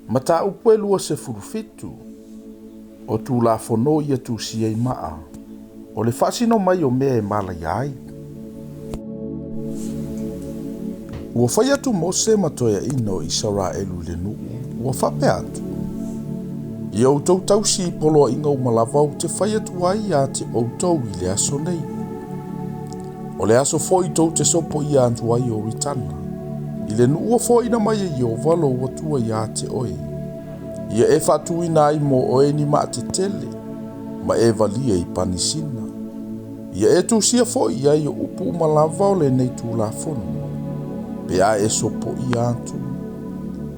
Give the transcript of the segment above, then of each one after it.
Mata upu e lua se furufitu. O tu la fono ia tu siei maa. O le fasino mai o mea e mala iai. Ua whai atu Mose matoia ino i Israelu le nuu. Ua whape atu. Ia outou tausi i poloa inga umalavau te whai atu ai a te outou i le aso nei. O le aso fo i tou te sopo i antu ai o ritana. I le nuu o fo ina mai e o valo watua i a te oe. Ia e whatu ina ai mo oe ni maa te tele. Ma e valia i panisina. Ia e tu sia fo i ai o upu umalavau le nei tu la fono. Pe a e sopo i antu.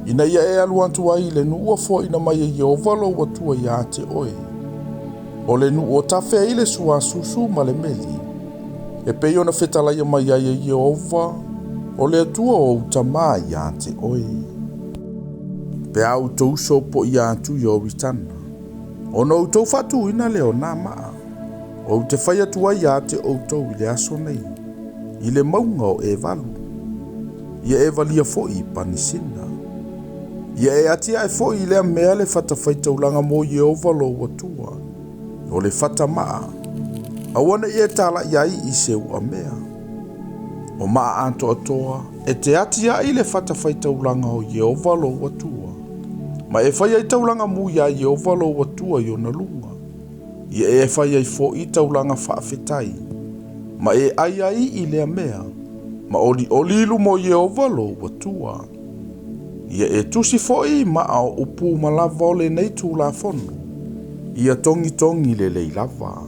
Ina ia e alu antu ai le nuu o fo ina mai e o valo watua i a te oe. O le nuu o tafe i le sua susu ma le meli. E pei ona whetalaia mai ai e Jehova, o le atua o utama i a te oe. Pe au tou sopo i atu i o ritana. O no utou fatu ina leo nā maa. O te whai atua i a te outou i le aso nei. I le maunga o e valu. Ia e valia fo i panisina. Ia e atia e fo i lea mea le fata Faitaulanga mo Jehova lo watua. O le fata maa. Awana ia tala iai i se ua mea. O maa anto atoa, e te atia i le fata Faitaulanga o Jehova lo watua. Ma e whai ai taulanga mu ia Jehova lo watua i ona lunga. Ia e whai ai fo i taulanga whaafetai. Ma e ai i lea mea. Ma oli ilu mo Jehova lo watua. Ia e tusi fo i maa o upu malava o le nei tu la fono. Ia tongi le leilava.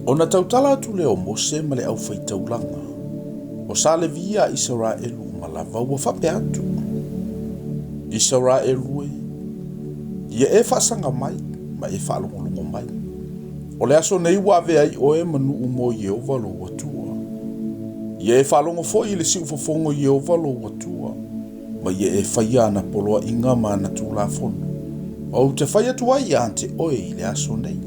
Ona tautala atu leo Mose ma le au Faitaulanga. O sa le via Israelu ma lava ua whape atu. Israelu e. Ia e whaasanga mai, ma e whaalongolongo mai. O le aso nei wawe ai oe manu umo Jehova lo watua. Ia e whaalongo fo i le siufofongo Jehova lo watua. Ma ia e whaia ana poloa inga ma na tula fono. O te whaia tuai ante oe i le aso nei.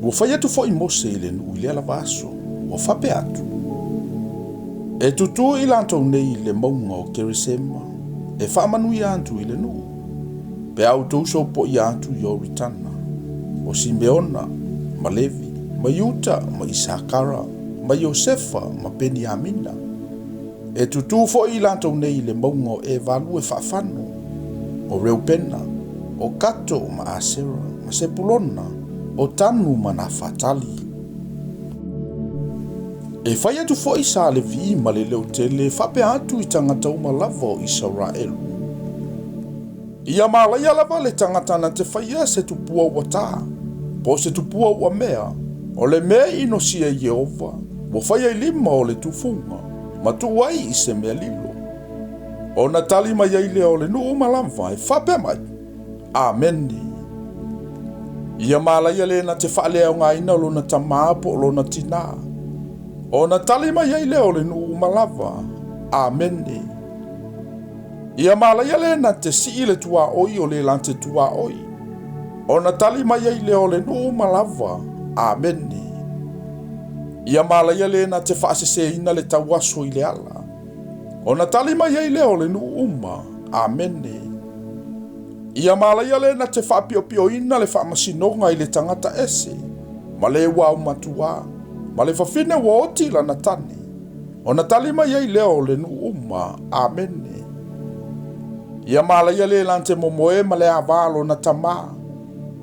Ua whai atu fo i Mose i le nuu i le alava aso, ua whape atu. E tutu i lantou nei le maunga o Keresema, e whaamanu i antu i le nuu. Pe au tauso po i antu i o ritana, o Simeona, ma Levi, ma Yuta, ma Isakara, ma Josefa, ma Beniamina. E tutu fo i lantou nei le maunga o e valu e whaafano, o Reupena, o Kato, ma Asera, ma Sepulona, o tanu mana fatali. E whai atu fo i sa le vi ma le leo tele whape atu i tangata uma lava o Israelu. Ia malaya lava le tangata na te whaia se tupua ua tā, po se tupua ua mea, o le mea ino sia Jehova, mo whaia i lima o le tufunga, ma tuai i se mea lilo. O na tali mai ai leo le nuu malamva e whape mai. Ameni. Ia malaya le na te whaalea o ngā ina lo na tamāpo lo na tina. O na tali mai ai leo le nuu malava. Amene. Ia malaya le na te si le tua oi o le lante tua oi. O na tali mai ai leo le nuu malava. Amene. Ia malaya le na te whaasese ina le tawaso i le ala. O na tali mai ai leo le nuu uma. Amene. Ia malaya le na te whaapio ina le whaamasinonga i le tangata ese. Ma le wau matua. Ma le whawhine wa oti la na tani. O na talima iei leo le nu uma. Amene. Ia malaya le lante momoe ma le avalo na tama.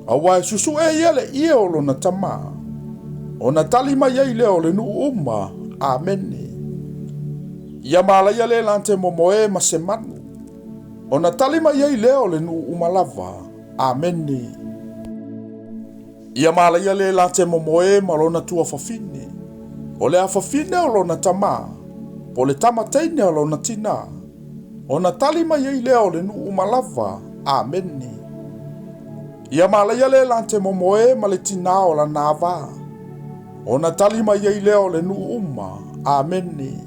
Awa e susu e ia le ia o lo na tama. O na talima iei leo le nu uma. Amene. Ia malaya le lante momoe ma se manu. O na talima iei leo le nu umalava. Amene. Ia malaya le lante momoe ma lo na tua fafine. O le afafine o lo na tama. Po le tamateine o lo na tina. O na talima iei leo le nu umalava. Amene. Ia malaya le lante momoe ma le tina o la nava. O na talima iei leo le nu uma. Amene.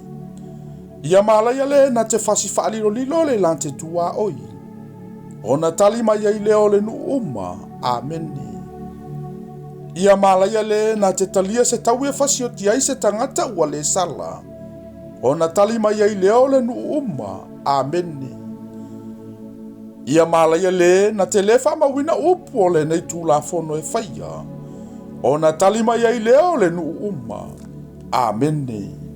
Ia malaya le na te fasi whaalilo lilo le lante tua oi. O na talima iei leo le nu uma. Amene. Ia malaya le na te talia se tau e fasi o tiai se tangata ua le sala. Ona tali mai ai leo le nu uma. Amene. Ia malaya le na te le whamawina upu o le nei tū la fono e whaia. Ona tali mai ai leo le nu uma. Amene.